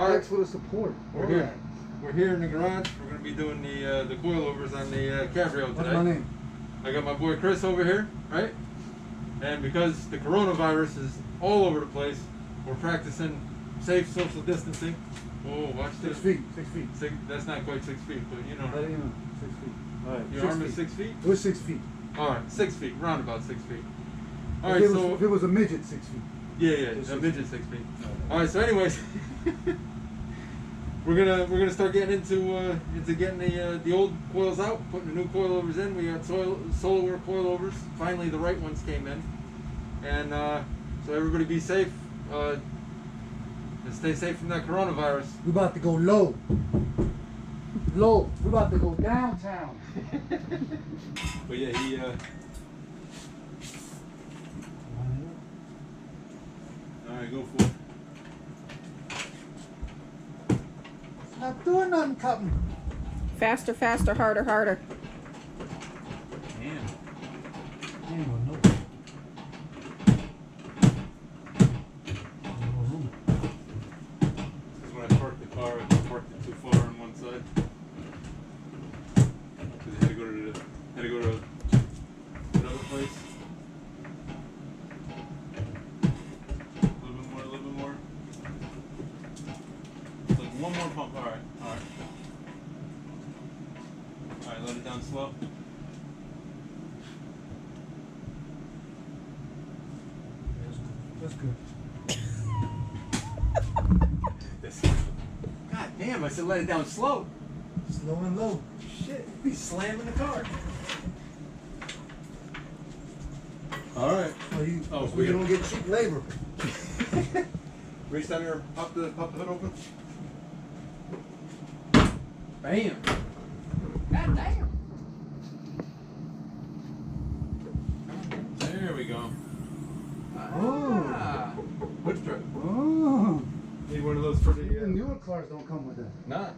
All right. Thanks for the support. We're here. We're here in the garage. We're going to be doing the coilovers on the Cabrio today. What's my name? I got my boy Chris over here, right? And because the coronavirus is all over the place, we're practicing safe social distancing. Oh, watch this. 6 feet. 6 feet. That's not quite 6 feet, but you know. How do you know? 6 feet. All right. Your arm is 6 feet? It was 6 feet. All right, 6 feet, round about 6 feet. All If right, it was, so if it was a midget, 6 feet. yeah, Just a 6 midget 6 feet. All right, so anyways, we're gonna start getting into getting the old coils out, putting the new coilovers in. We got solar coilovers. Finally, the right ones came in, and so everybody be safe. And stay safe from that coronavirus. We about to go low. Low. We about to go downtown. But yeah, he. All right, go for it. Not doing nothing, Captain. Faster, faster, harder, harder. Damn. Damn, no. When I parked the car, I parked it too far on one side. Cause I had to go to another place. A little bit more. Like one more pump. All right. All right, let it down slow. That's good. God damn! I said let it down slow. Slow and low. Shit, he's slamming the car. All right. So we you don't get cheap labor. Reach down here, pop the hood open. Bam. God damn. There we go. Oh. Hood strip. Oh. Need one of those for the. Even newer cars don't come with that. Nah.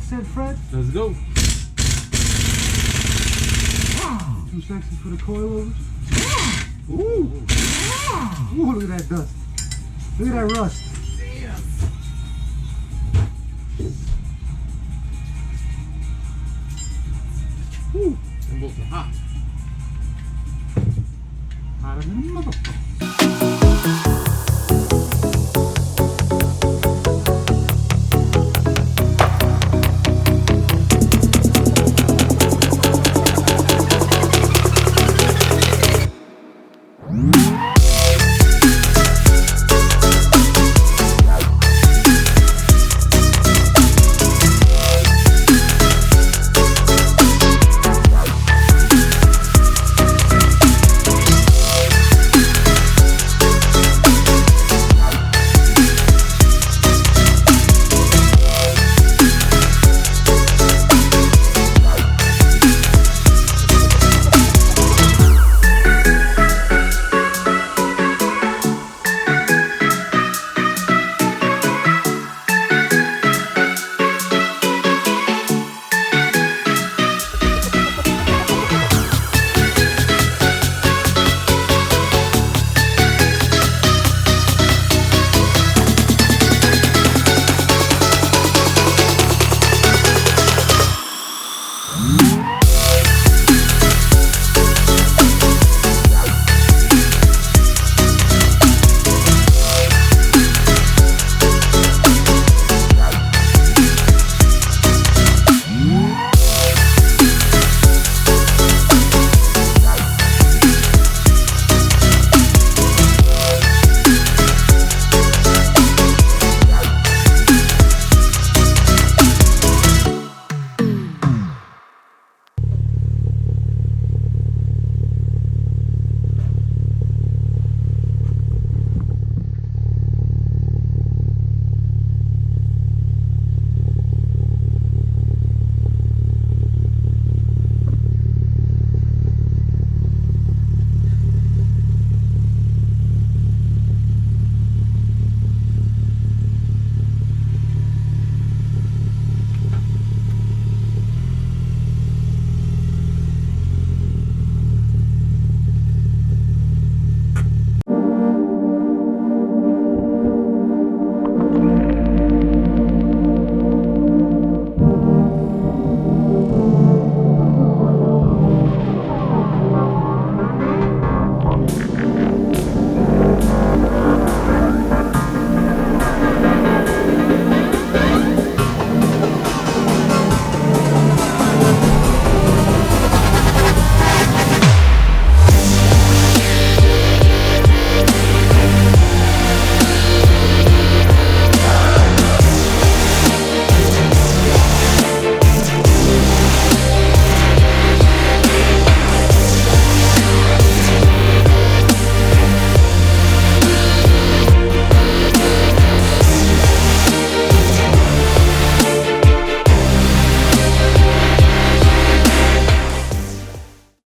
said Fred? Let's go. Too sexy for the coilovers. Ooh. Ooh, look at that dust. Look at that rust. Ooh. Them bolts are hot. Hotter than a motherfucker.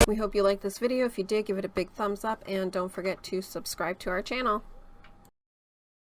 We hope you liked this video. If you did, give it a big thumbs up and don't forget to subscribe to our channel.